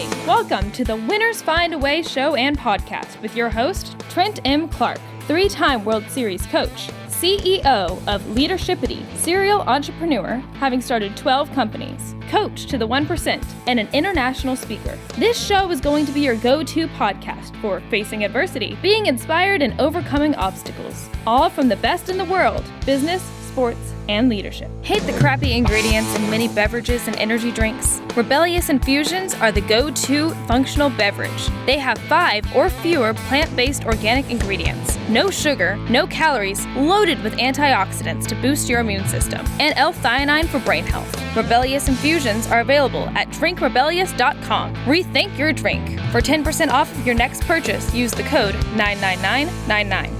Hi, welcome to the Winners Find a Way show and podcast with your host, Trent M. Clark, three-time World Series coach, CEO of Leadershipity, serial entrepreneur, having started 12 companies, coach to the 1%, and an international speaker. This show is going to be your go-to podcast for facing adversity, being inspired, and overcoming obstacles, all from the best in the world, business, sports, and leadership. Hate the crappy ingredients in many beverages and energy drinks? Rebellious Infusions are the go-to functional beverage. They have 5 or fewer plant-based organic ingredients, no sugar, no calories, loaded with antioxidants to boost your immune system, and L-theanine for brain health. Rebellious Infusions are available at drinkrebellious.com. Rethink your drink. For 10% off of your next purchase, use the code 99999.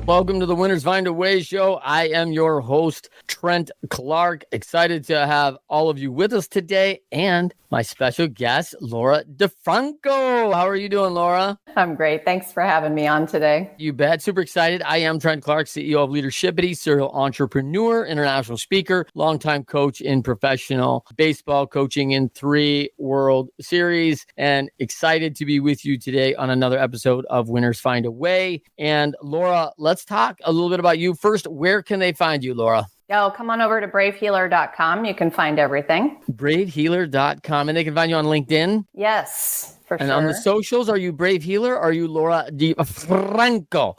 Welcome to the Winners Find a Way show. I am your host, Trent Clark. Excited to have all of you with us today and my special guest, Laura Di Franco. How are you doing, Laura? I'm great. Thanks for having me on today. You bet. Super excited. I am Trent Clark, CEO of Leadershipity, serial entrepreneur, international speaker, longtime coach in professional baseball, coaching in 3 World Series, and excited to be with you today on another episode of Winners Find a Way. And Laura, let's talk a little bit about you. First, where can they find you, Laura? Oh, come on over to bravehealer.com. You can find everything. Bravehealer.com. And they can find you on LinkedIn? Yes, for sure. And on the socials, are you Brave Healer or are you Laura Di Franco?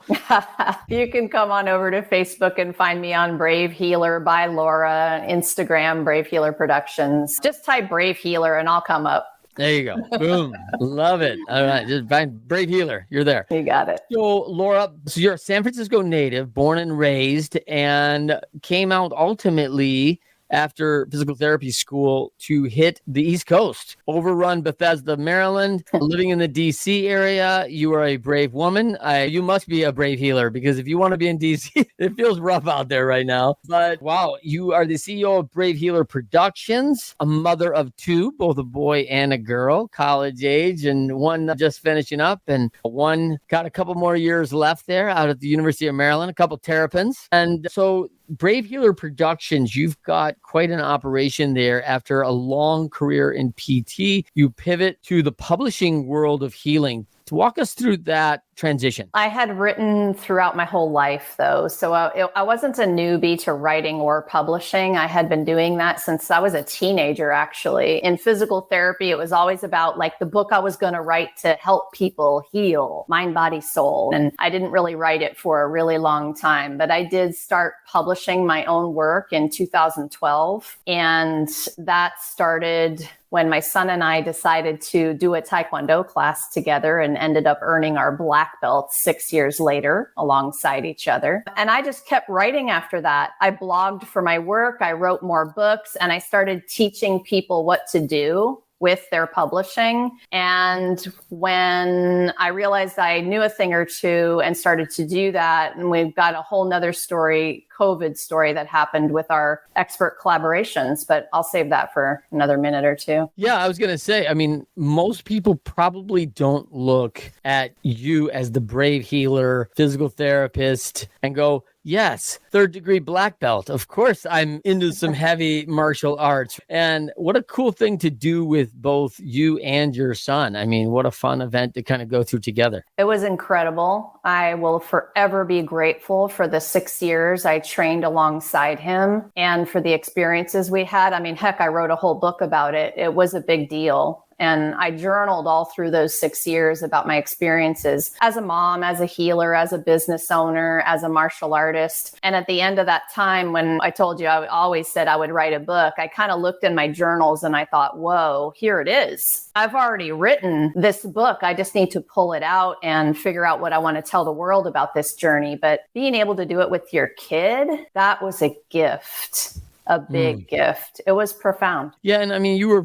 You can come on over to Facebook and find me on Brave Healer by Laura, Instagram, Brave Healer Productions. Just type Brave Healer and I'll come up. There you go. Boom. Love it. All right. Just find Brave Healer. You're there. You got it. So, Laura, you're a San Francisco native, born and raised, and came out ultimately after physical therapy school to hit the East Coast, overrun Bethesda, Maryland, living in the DC area. You are a brave woman. You must be a brave healer because if you want to be in DC, it feels rough out there right now. But wow, you are the CEO of Brave Healer Productions, a mother of 2, both a boy and a girl, college age, and one just finishing up, and one got a couple more years left there out at the University of Maryland, a couple terrapins. And so Brave Healer Productions, you've got quite an operation there. After a long career in PT, you pivot to the publishing world of healing. To walk us through that transition. I had written throughout my whole life, though. So I wasn't a newbie to writing or publishing. I had been doing that since I was a teenager, actually. In physical therapy, it was always about like the book I was going to write to help people heal, mind, body, soul. And I didn't really write it for a really long time, but I did start publishing my own work in 2012. And that started when my son and I decided to do a Taekwondo class together and ended up earning our black belts 6 years later alongside each other. And I just kept writing after that. I blogged for my work. I wrote more books and I started teaching people what to do with their publishing. And when I realized I knew a thing or two and started to do that, and we've got a whole nother story, COVID story that happened with our expert collaborations, but I'll save that for another minute or two. Yeah, I was going to say, I mean, most people probably don't look at you as the brave healer, physical therapist and go, yes, 3rd degree black belt. Of course, I'm into some heavy martial arts. And what a cool thing to do with both you and your son. I mean, what a fun event to kind of go through together. It was incredible. I will forever be grateful for the 6 years I trained alongside him and for the experiences we had. I mean, heck, I wrote a whole book about it. It was a big deal. And I journaled all through those 6 years about my experiences as a mom, as a healer, as a business owner, as a martial artist. And at the end of that time, when I told you I always said I would write a book, I kind of looked in my journals and I thought, whoa, here it is. I've already written this book. I just need to pull it out and figure out what I want to tell the world about this journey. But being able to do it with your kid, that was a gift. A big gift. It was profound. Yeah. And I mean, you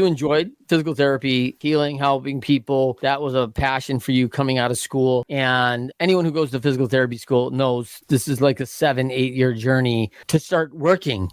enjoyed physical therapy, healing, helping people. That was a passion for you coming out of school. And anyone who goes to physical therapy school knows this is like a 7-8 year journey to start working.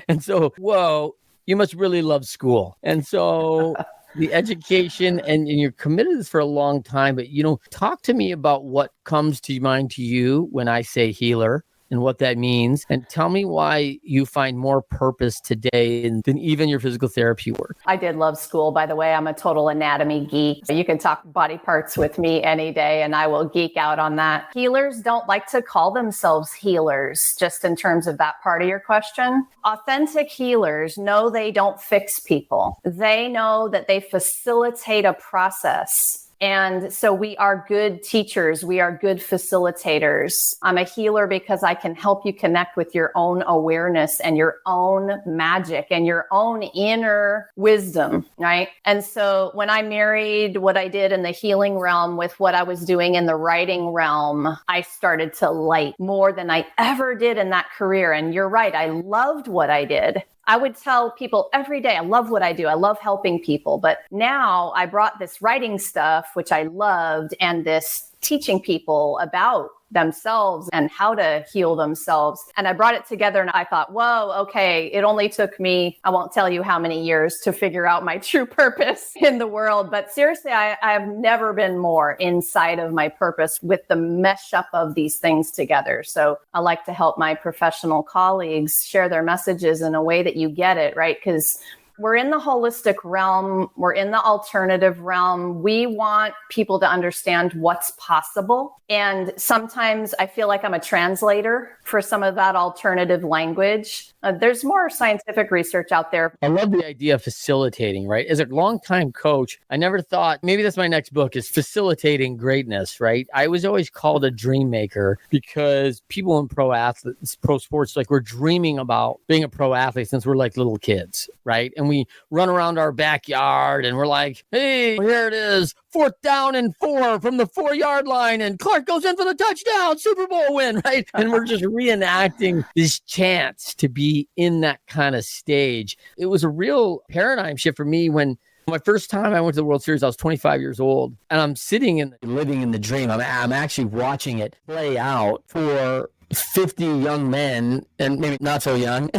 And so, whoa, you must really love school. And so the education, and you're committed to this for a long time, but, talk to me about what comes to mind to you when I say healer. and what that means. And tell me why you find more purpose today than even your physical therapy work. I did love school, by the way. I'm a total anatomy geek. You can talk body parts with me any day and I will geek out on that. Healers don't like to call themselves healers, just in terms of that part of your question. Authentic healers know they don't fix people. They know that they facilitate a process. And so we are good teachers. We are good facilitators. I'm a healer because I can help you connect with your own awareness and your own magic and your own inner wisdom, right? And so when I married what I did in the healing realm with what I was doing in the writing realm, I started to light more than I ever did in that career. And you're right, I loved what I did. I would tell people every day, I love what I do. I love helping people. But now I brought this writing stuff, which I loved, and this teaching people about themselves and how to heal themselves. And I brought it together and I thought, whoa, okay, it only took me, I won't tell you how many years to figure out my true purpose in the world. But seriously, I've never been more inside of my purpose with the mesh up of these things together. So I like to help my professional colleagues share their messages in a way that you get it, right? Because we're in the holistic realm. We're in the alternative realm. We want people to understand what's possible. And sometimes I feel like I'm a translator for some of that alternative language. There's more scientific research out there. I love the idea of facilitating, right? As a longtime coach, I never thought, maybe that's my next book, is facilitating greatness, right? I was always called a dream maker because people in pro sports, like we're dreaming about being a pro athlete since we're like little kids, right? And we run around our backyard and we're like, hey, here it is, 4th down and 4 from the 4-yard line. And Clark goes in for the touchdown, Super Bowl win, right? And we're just reenacting this chance to be in that kind of stage. It was a real paradigm shift for me when my first time I went to the World Series, I was 25 years old, and I'm sitting and living in the dream. I'm actually watching it play out for 50 young men, and maybe not so young,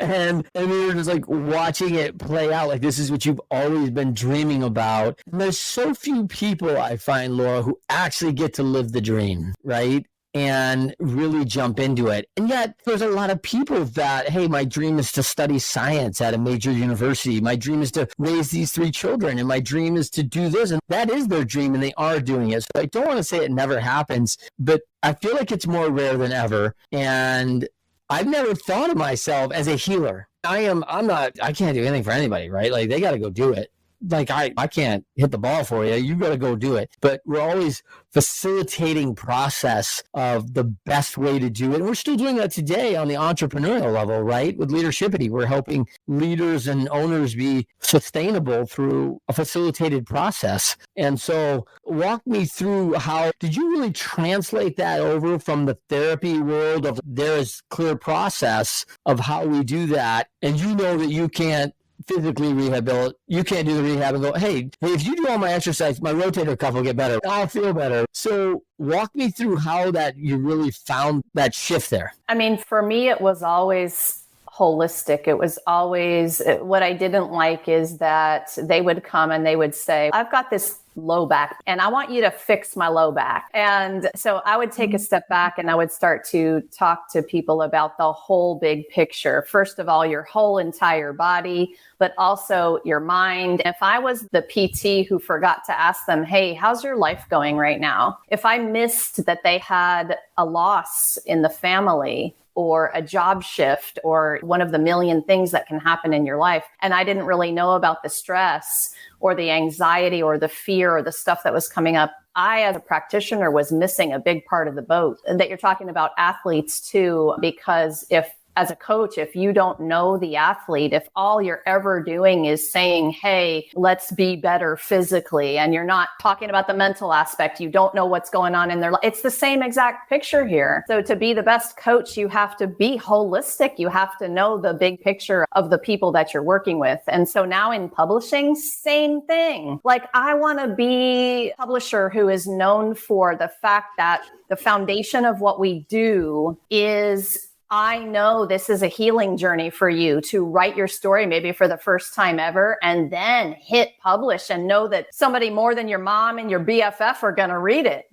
and we were just like watching it play out. Like, this is what you've always been dreaming about. And there's so few people, I find, Laura, who actually get to live the dream, right? And really jump into it. And yet there's a lot of people that, hey, my dream is to study science at a major university. My dream is to raise these 3 children. And my dream is to do this. And that is their dream, and they are doing it. So I don't want to say it never happens, but I feel like it's more rare than ever. And I've never thought of myself as a healer. I can't do anything for anybody, right? Like, they got to go do it. Like, I can't hit the ball for you. You got to go do it. But we're always facilitating process of the best way to do it. And we're still doing that today on the entrepreneurial level, right? With Leadershipity, we're helping leaders and owners be sustainable through a facilitated process. And so walk me through how, did you really translate that over from the therapy world of there is clear process of how we do that, and you know that you can't physically rehabilitate, you can't do the rehab and go, hey, if you do all my exercise, my rotator cuff will get better. I'll feel better. So walk me through how that you really found that shift there. I mean, for me, it was always holistic. It was always, what I didn't like is that they would come and they would say, I've got this low back and I want you to fix my low back. And so I would take a step back and I would start to talk to people about the whole big picture. First of all, your whole entire body, but also your mind. If I was the PT who forgot to ask them, hey, how's your life going right now? If I missed that they had a loss in the family, or a job shift, or one of the million things that can happen in your life, and I didn't really know about the stress or the anxiety or the fear or the stuff that was coming up, I, as a practitioner, was missing a big part of the boat. And that you're talking about athletes too, because as a coach, if you don't know the athlete, if all you're ever doing is saying, hey, let's be better physically, and you're not talking about the mental aspect, you don't know what's going on in their life. It's the same exact picture here. So to be the best coach, you have to be holistic. You have to know the big picture of the people that you're working with. And so now in publishing, same thing. Like, I want to be a publisher who is known for the fact that the foundation of what we do is, I know this is a healing journey for you to write your story, maybe for the first time ever, and then hit publish and know that somebody more than your mom and your BFF are going to read it.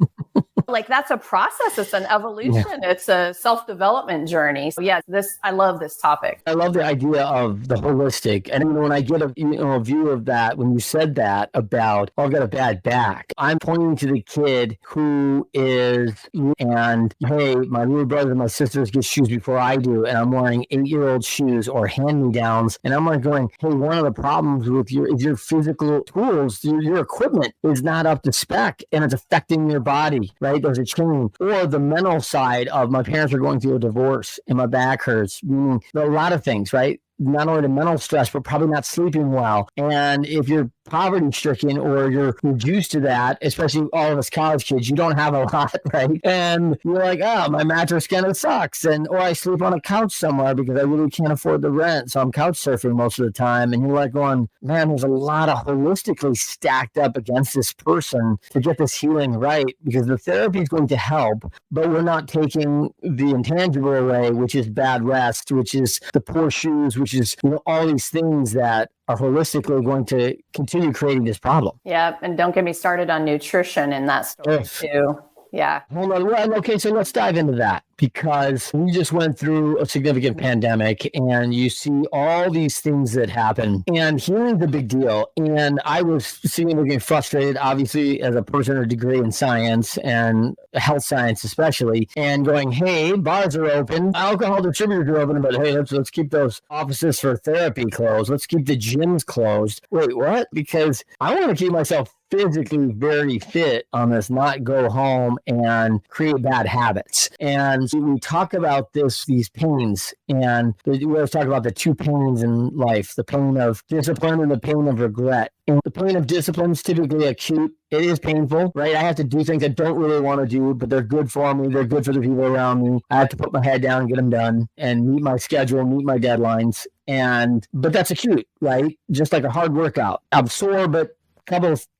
Like that's a process. It's an evolution. Yeah. It's a self-development journey. So yeah, I love this topic. I love the idea of the holistic. And when I get a view of that, when you said that about, I've got a bad back, I'm pointing to the kid who is, and hey, my little brother and my sisters get shoes before I do, and I'm wearing 8-year-old shoes or hand-me-downs, and I'm like going, hey, one of the problems with your physical tools, your equipment is not up to spec, and it's affecting your body, right? There's a change. Or the mental side of my parents are going through a divorce and my back hurts, meaning a lot of things, right? Not only the mental stress, but probably not sleeping well. And if you're poverty stricken or you're used to that, especially all of us college kids, you don't have a lot, right? And you're like, oh, my mattress kind of sucks. Or I sleep on a couch somewhere because I really can't afford the rent. So I'm couch surfing most of the time. And you're like going, man, there's a lot of holistically stacked up against this person to get this healing right, because the therapy is going to help, but we're not taking the intangible away, which is bad rest, which is the poor shoes, which is, all these things that are holistically going to continue creating this problem. Yeah. And don't get me started on nutrition in that story too. Yeah. Hold on. Well, okay, so let's dive into that, because we just went through a significant pandemic and you see all these things that happen, and healing's a big deal. And I was sitting looking frustrated, obviously, as a person with a degree in science and health science especially, and going, hey, bars are open, alcohol distributors are open, but hey, let's keep those offices for therapy closed. Let's keep the gyms closed. Wait, what? Because I want to keep myself physically very fit on this, not go home and create bad habits. And we talk about these pains, and we always talk about the two pains in life, the pain of discipline and the pain of regret. And the pain of discipline is typically acute. It is painful, right? I have to do things I don't really want to do, but they're good for me. They're good for the people around me. I have to put my head down and get them done and meet my schedule, meet my deadlines. But that's acute, right? Just like a hard workout. I'm sore, but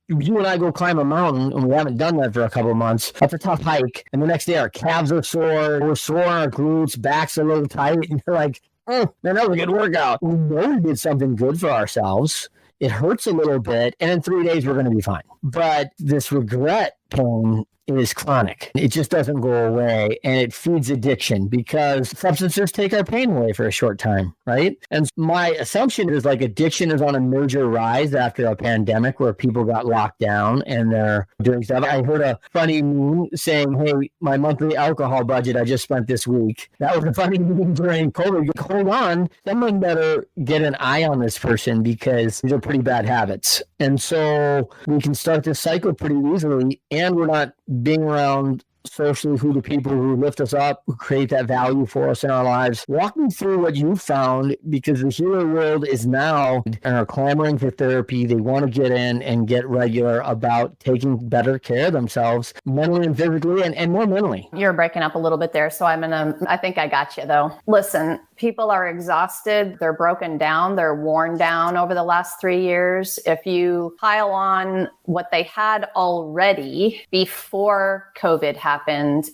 you and I go climb a mountain, and we haven't done that for a couple of months. That's a tough hike. And the next day, our calves are sore. We're sore on our glutes. Backs are a little tight. And you're like, man, that was a good workout. We know we did something good for ourselves. It hurts a little bit. And in 3 days, we're going to be fine. But this regret pain is chronic. It just doesn't go away, and it feeds addiction, because substances take our pain away for a short time, right? And my assumption is like addiction is on a major rise after a pandemic where people got locked down and they're doing stuff. I heard a funny meme saying, hey, my monthly alcohol budget I just spent this week. That was a funny meme during COVID. Hold on, someone better get an eye on this person, because these are pretty bad habits. And so we can start this cycle pretty easily, and we're not being around socially who the people who lift us up, who create that value for us in our lives. Walk me through what you found, because the healer world is now and are clamoring for therapy. They want to get in and get regular about taking better care of themselves, mentally and physically, and more mentally. You're breaking up a little bit there, so I think I got you though. Listen, people are exhausted. They're broken down. They're worn down over the last 3 years. If you pile on what they had already before COVID happened,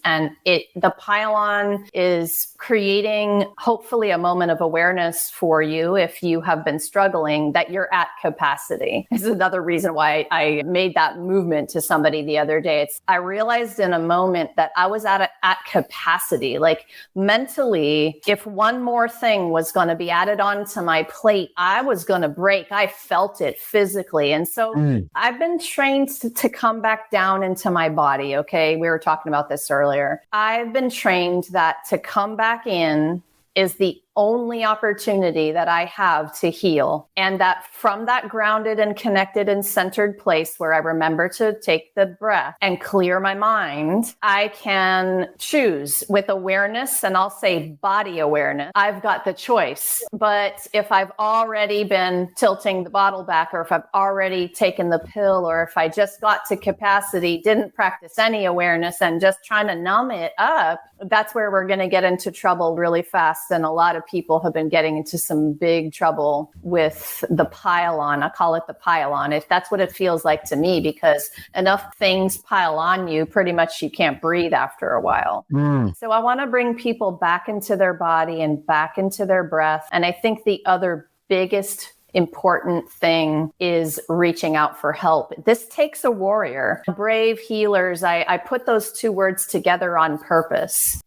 and the pile on is creating hopefully a moment of awareness for you if you have been struggling that you're at capacity. This is another reason why I made that movement to somebody the other day. I realized in a moment that I was at capacity, like mentally, if one more thing was going to be added onto my plate, I was going to break. I felt it physically. And so I've been trained to come back down into my body. Okay. We were talking about this earlier. I've been trained that to come back in is the only opportunity that I have to heal. And that from that grounded and connected and centered place where I remember to take the breath and clear my mind, I can choose with awareness, and I'll say body awareness. I've got the choice. But if I've already been tilting the bottle back, or if I've already taken the pill, or if I just got to capacity, didn't practice any awareness and just trying to numb it up, that's where we're going to get into trouble really fast. And a lot of people have been getting into some big trouble with the pile on. I call it the pile on. If that's what it feels like to me, because enough things pile on you, pretty much you can't breathe after a while. So I want to bring people back into their body and back into their breath. And I think the other biggest important thing is reaching out for help. This takes a warrior. Brave healers, I put those two words together on purpose.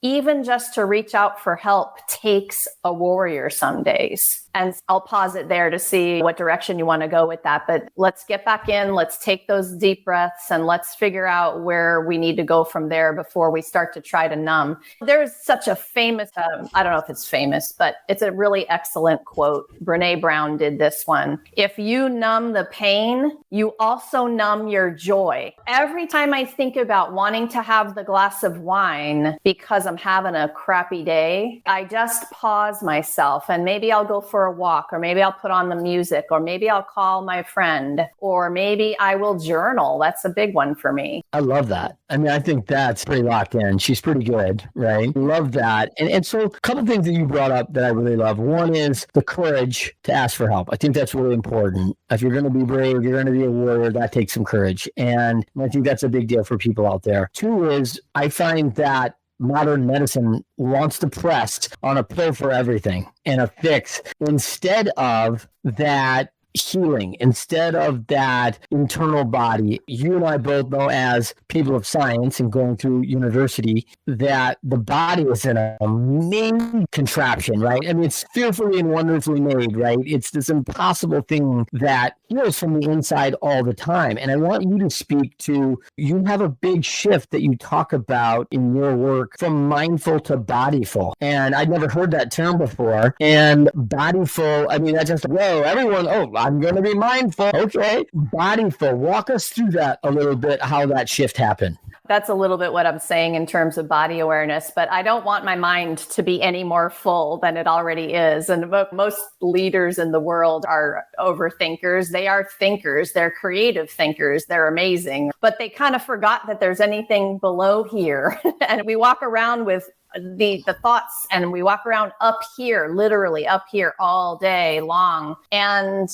Even just to reach out for help takes a warrior some days. And I'll pause it there to see what direction you want to go with that. But let's get back in. Let's take those deep breaths and let's figure out where we need to go from there before we start to try to numb. There's such a famous, I don't know if it's famous, but it's a really excellent quote. Brene Brown did this one. If you numb the pain, you also numb your joy. Every time I think about wanting to have the glass of wine because I'm having a crappy day, I just pause myself and maybe I'll go for a walk, or maybe I'll put on the music, or maybe I'll call my friend, or maybe I will journal. That's a big one for me. I love that. I mean, I think that's pretty locked in. She's pretty good, right? Love that. And so a couple of things that you brought up that I really love. One is the courage to ask for help. I think that's really important. If you're going to be brave, you're going to be a warrior, that takes some courage. And I think that's a big deal for people out there. Two is I find that modern medicine wants to press on a pill for everything and a fix instead of that healing, instead of that internal body. You and I both know, as people of science and going through university, that the body is an amazing contraption, right? I mean, it's fearfully and wonderfully made, right? It's this impossible thing that heals from the inside all the time. And I want you to speak to, you have a big shift that you talk about in your work from mindful to bodyful. And I'd never heard that term before. And bodyful, I mean, that's just, whoa, everyone, oh, I'm going to be mindful. Okay. Bodyful. Walk us through that a little bit, how that shift happened. That's a little bit what I'm saying in terms of body awareness, but I don't want my mind to be any more full than it already is. And most leaders in the world are overthinkers. They are thinkers. They're creative thinkers. They're amazing, but they kind of forgot that there's anything below here. And we walk around with the thoughts, and we walk around up here, literally up here all day long. And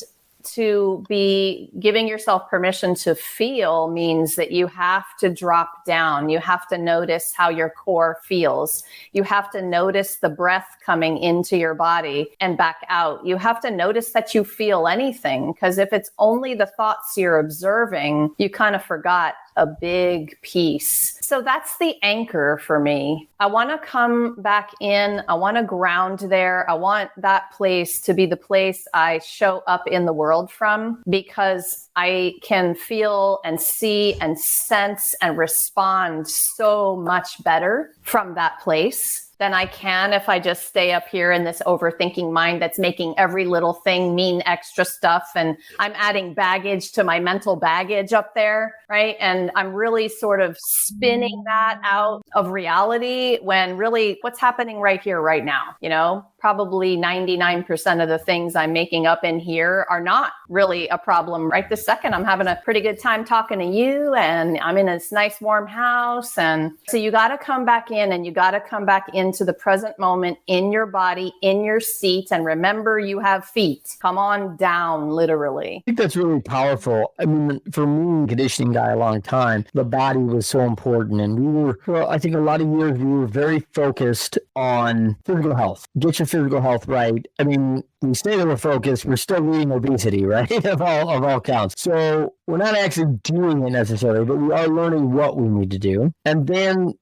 to be giving yourself permission to feel means that you have to drop down. You have to notice how your core feels. You have to notice the breath coming into your body and back out. You have to notice that you feel anything, because if it's only the thoughts you're observing, you kind of forgot a big piece. So that's the anchor for me. I want to come back in. I want to ground there. I want that place to be the place I show up in the world from, because I can feel and see and sense and respond so much better from that place than I can if I just stay up here in this overthinking mind that's making every little thing mean extra stuff. And I'm adding baggage to my mental baggage up there, right? And I'm really sort of spinning that out of reality when really what's happening right here, right now, you know? Probably 99% of the things I'm making up in here are not really a problem right this second. I'm having a pretty good time talking to you, and I'm in this nice warm house. And so you got to come back in, and you got to come back into the present moment in your body, in your seat. And remember, you have feet. Come on down, literally. I think that's really powerful. I mean, for me, conditioning guy a long time, the body was so important. And we were, well, I think a lot of years, we were very focused on physical health. Get your physical health right. I mean, we say that we're focused, we're still leading obesity, right? of all counts. So we're not actually doing it necessarily, but we are learning what we need to do. And then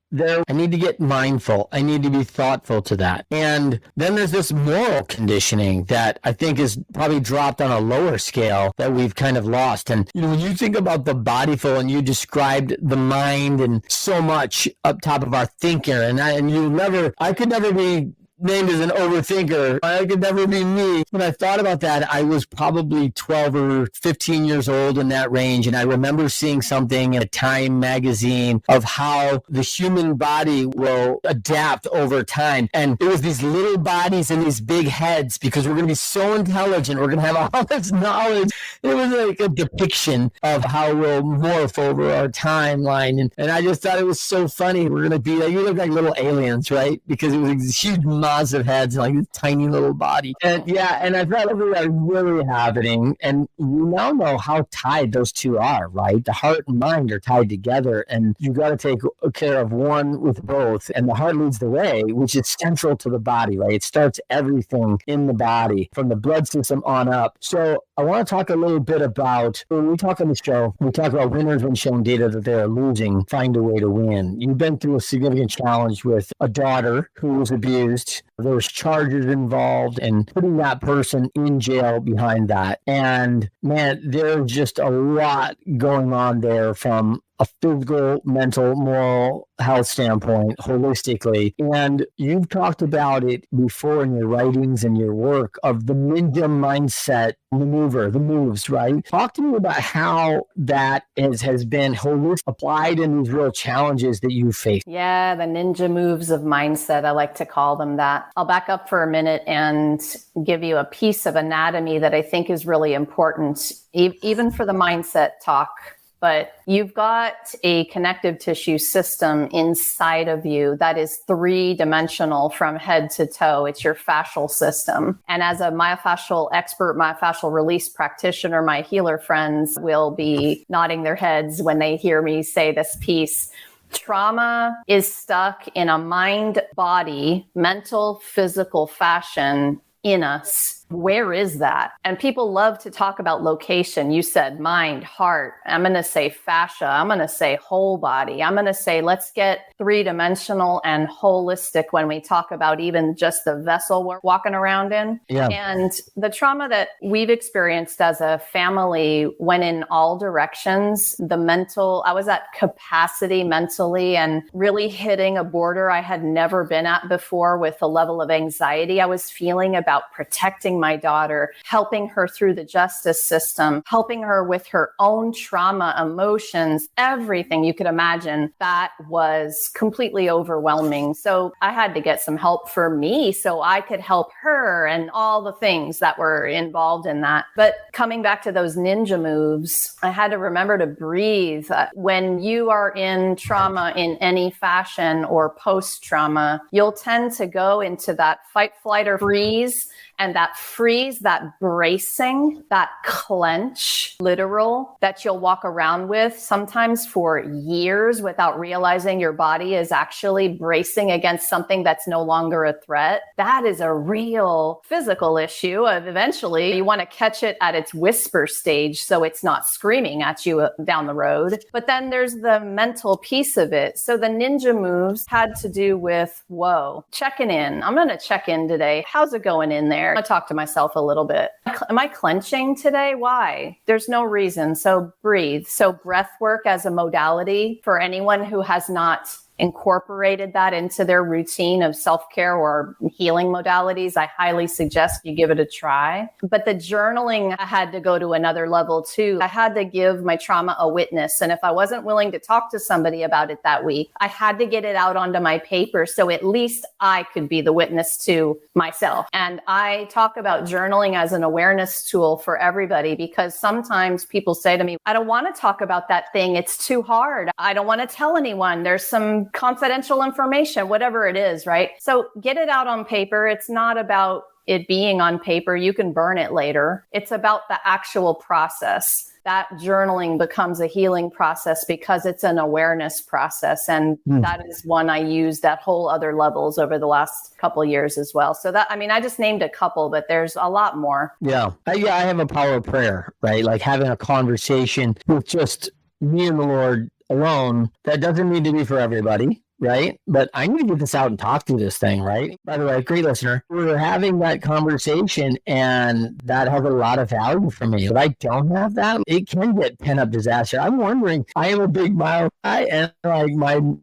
I need to get mindful. I need to be thoughtful to that. And then there's this moral conditioning that I think is probably dropped on a lower scale that we've kind of lost. And, you know, when you think about the bodyful, and you described the mind and so much up top of our thinker, I could never be named as an overthinker. I could never be me. When I thought about that, I was probably 12 or 15 years old, in that range. And I remember seeing something in a Time magazine of how the human body will adapt over time. And it was these little bodies and these big heads, because we're going to be so intelligent. We're going to have all this knowledge. It was like a depiction of how we'll morph over our timeline. And I just thought it was so funny. We're going to be, you look like little aliens, right? Because it was a huge mind massive heads, like this tiny little body. And and I thought that was really happening. And you now know how tied those two are, right? The heart and mind are tied together, and you got to take care of one with both. And the heart leads the way, which is central to the body, right? It starts everything in the body from the blood system on up. So I want to talk a little bit about, when we talk on the show, we talk about winners when showing data that they're losing, find a way to win. You've been through a significant challenge with a daughter who was abused. There was charges involved and putting that person in jail behind that. And man, there's just a lot going on there from a physical, mental, moral health standpoint, holistically. And you've talked about it before in your writings and your work of the ninja mindset maneuver, the moves, right? Talk to me about how that has been holistic, applied in these real challenges that you face. Yeah, the ninja moves of mindset, I like to call them that. I'll back up for a minute and give you a piece of anatomy that I think is really important, even for the mindset talk. But you've got a connective tissue system inside of you that is 3-dimensional from head to toe. It's your fascial system. And as a myofascial expert, myofascial release practitioner, my healer friends will be nodding their heads when they hear me say this piece. Trauma is stuck in a mind, body, mental, physical fashion in us. Where is that? And people love to talk about location. You said mind, heart. I'm going to say fascia. I'm going to say whole body. I'm going to say, let's get 3-dimensional and holistic when we talk about even just the vessel we're walking around in. Yeah. And the trauma that we've experienced as a family went in all directions. The mental, I was at capacity mentally and really hitting a border I had never been at before with the level of anxiety I was feeling about protecting my daughter, helping her through the justice system, helping her with her own trauma, emotions, everything you could imagine. That was completely overwhelming. So I had to get some help for me so I could help her and all the things that were involved in that. But coming back to those ninja moves, I had to remember to breathe. When you are in trauma in any fashion or post-trauma, you'll tend to go into that fight, flight, or freeze. And that freeze, that bracing, that clench, literal, that you'll walk around with sometimes for years without realizing your body is actually bracing against something that's no longer a threat. That is a real physical issue. Eventually, you want to catch it at its whisper stage so it's not screaming at you down the road. But then there's the mental piece of it. So the ninja moves had to do with, whoa, checking in. I'm going to check in today. How's it going in there? I talk to myself a little bit. Am I clenching today? Why? There's no reason. So breathe. So breath work as a modality for anyone who has not incorporated that into their routine of self-care or healing modalities, I highly suggest you give it a try. But the journaling, I had to go to another level too. I had to give my trauma a witness. And if I wasn't willing to talk to somebody about it that week, I had to get it out onto my paper so at least I could be the witness to myself. And I talk about journaling as an awareness tool for everybody because sometimes people say to me, I don't want to talk about that thing. It's too hard. I don't want to tell anyone. There's some confidential information, whatever it is, right? So get it out on paper. It's not about it being on paper. You can burn it later. It's about the actual process. That journaling becomes a healing process because it's an awareness process. And that is one I used at whole other levels over the last couple of years as well. So that, I mean, I just named a couple, but there's a lot more. Yeah. I have a power of prayer, right? Like having a conversation with just me and the Lord alone. That doesn't need to be for everybody, right? But I need to get this out and talk through this thing, right? By the way, great listener. We're having that conversation and that has a lot of value for me. If I don't have that, it can get pent up disaster. I'm wondering, I am a big mile guy and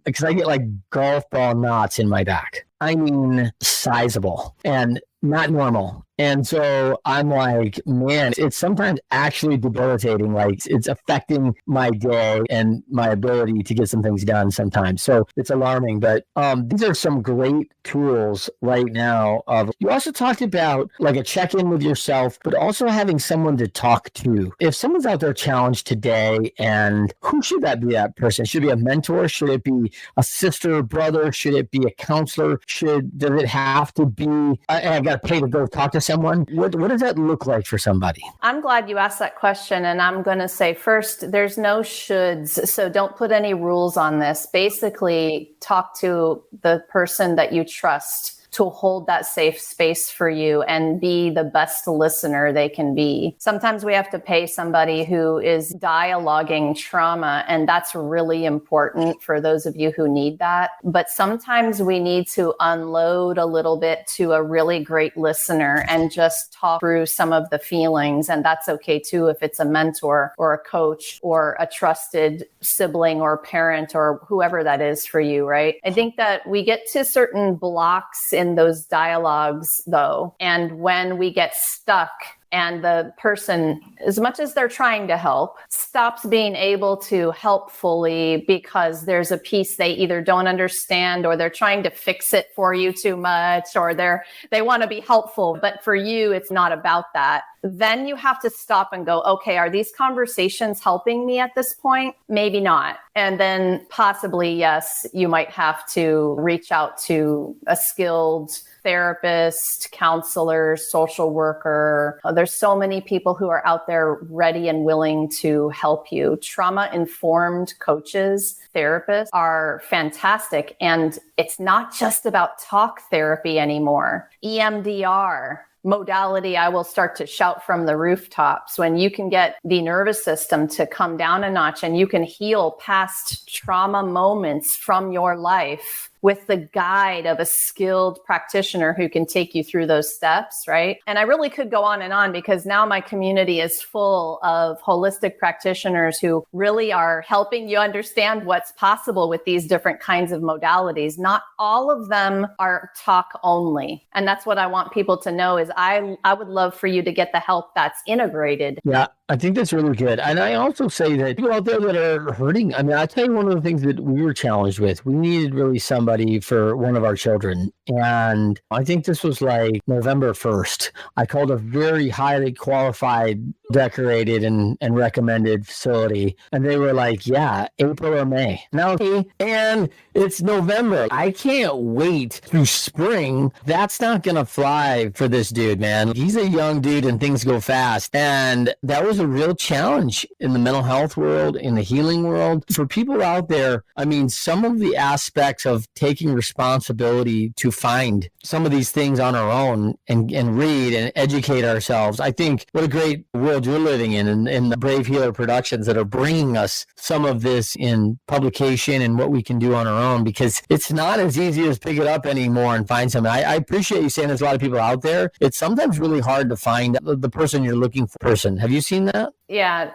because I get like golf ball knots in my back. I mean, sizable. And not normal. And so I'm like, man, it's sometimes actually debilitating. Like it's affecting my day and my ability to get some things done sometimes. So it's alarming. But these are some great tools right now. You also talked about like a check-in with yourself, but also having someone to talk to. If someone's out there challenged today, and who should that be, that person? Should it be a mentor? Should it be a sister or brother? Should it be a counselor? Does it have to be, I've got to pay to go talk to someone? What does that look like for somebody? I'm glad you asked that question. And I'm going to say first, there's no shoulds. So don't put any rules on this. Basically, talk to the person that you trust to hold that safe space for you and be the best listener they can be. Sometimes we have to pay somebody who is dialoguing trauma, and that's really important for those of you who need that. But sometimes we need to unload a little bit to a really great listener and just talk through some of the feelings. And that's okay too if it's a mentor or a coach or a trusted sibling or parent or whoever that is for you, right? I think that we get to certain blocks in those dialogues though. And when we get stuck and the person, as much as they're trying to help, stops being able to help fully because there's a piece they either don't understand or they're trying to fix it for you too much, or they want to be helpful, but for you, it's not about that. Then you have to stop and go, okay, are these conversations helping me at this point? Maybe not. And then possibly, yes, you might have to reach out to a skilled therapist, counselor, social worker. There's so many people who are out there ready and willing to help you. Trauma-informed coaches, therapists are fantastic. And it's not just about talk therapy anymore. EMDR, modality I will start to shout from the rooftops, when you can get the nervous system to come down a notch and you can heal past trauma moments from your life with the guide of a skilled practitioner who can take you through those steps, right? And I really could go on and on because now my community is full of holistic practitioners who really are helping you understand what's possible with these different kinds of modalities. Not all of them are talk only. And that's what I want people to know is I would love for you to get the help that's integrated. Yeah, I think that's really good. And I also say that people out there that are hurting, I mean, I'll tell you one of the things that we were challenged with. We needed really somebody for one of our children. And I think this was like November 1st. I called a very highly qualified, decorated and recommended facility. And they were like, yeah, April or May. Now, and it's November. I can't wait through spring. That's not going to fly for this dude, man. He's a young dude and things go fast. And that was a real challenge in the mental health world, in the healing world. For people out there, I mean, some of the aspects of taking responsibility to find some of these things on our own and read and educate ourselves. I think what a great world you're living in the Brave Healer Productions that are bringing us some of this in publication and what we can do on our own, because it's not as easy as pick it up anymore and find something. I appreciate you saying there's a lot of people out there. It's sometimes really hard to find the person you're looking for. Have you seen that? Yeah,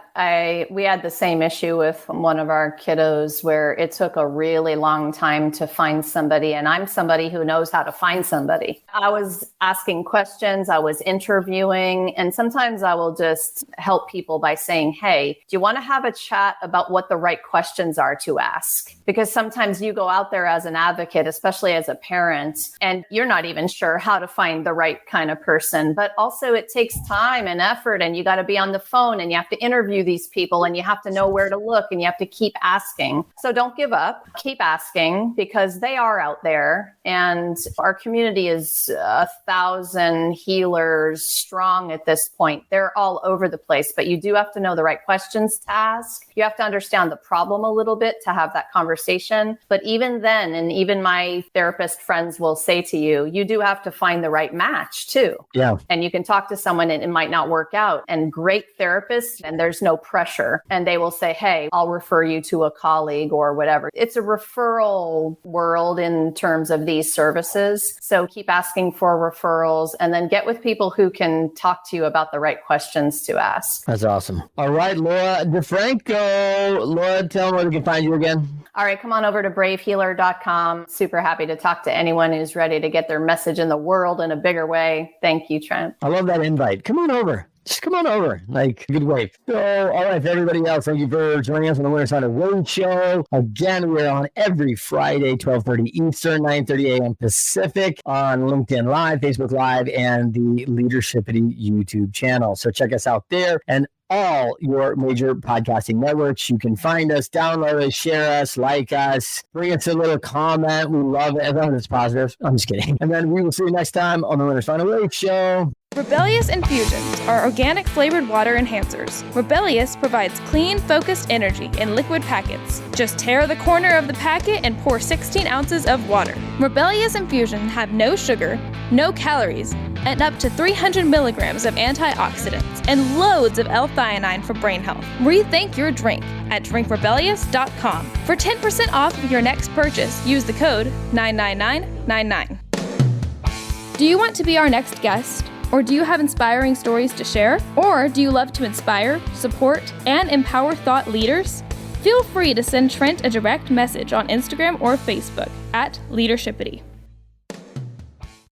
we had the same issue with one of our kiddos where it took a really long time to find somebody. And I'm somebody who knows how to find somebody. I was asking questions, I was interviewing, and sometimes I will just help people by saying, hey, do you want to have a chat about what the right questions are to ask? Because sometimes you go out there as an advocate, especially as a parent, and you're not even sure how to find the right kind of person. But also it takes time and effort, and you got to be on the phone and you have to interview these people and you have to know where to look and you have to keep asking. So don't give up, keep asking, because they are out there. And our community is 1,000 healers strong at this point. They're all over the place, but you do have to know the right questions to ask. You have to understand the problem a little bit to have that conversation. But even then, and even my therapist friends will say to you, you do have to find the right match too. Yeah. And you can talk to someone and it might not work out. And great therapists issues and there's no pressure. And they will say, hey, I'll refer you to a colleague or whatever. It's a referral world in terms of these services. So keep asking for referrals and then get with people who can talk to you about the right questions to ask. That's awesome. All right, Laura Di Franco. Laura, tell them where they can find you again. All right, come on over to bravehealer.com. Super happy to talk to anyone who's ready to get their message in the world in a bigger way. Thank you, Trent. I love that invite. Come on over. Just come on over. Like, good way. So, all right, for everybody else, thank you for joining us on the Winner's Find a Way show. Again, we're on every Friday, 12:30 Eastern, 9:30 a.m. Pacific on LinkedIn Live, Facebook Live, and the Leadershipity YouTube channel. So check us out there and all your major podcasting networks. You can find us, download us, share us, like us, bring us a little comment. We love it. Everyone is positive. I'm just kidding. And then we will see you next time on the Winner's Find a Way show. Rebellious Infusions are organic flavored water enhancers. Rebellious provides clean, focused energy in liquid packets. Just tear the corner of the packet and pour 16 ounces of water. Rebellious Infusions have no sugar, no calories, and up to 300 milligrams of antioxidants and loads of L-theanine for brain health. Rethink your drink at drinkrebellious.com. For 10% off of your next purchase, use the code 99999. Do you want to be our next guest? Or do you have inspiring stories to share? Or do you love to inspire, support, and empower thought leaders? Feel free to send Trent a direct message on Instagram or Facebook at Leadershipity.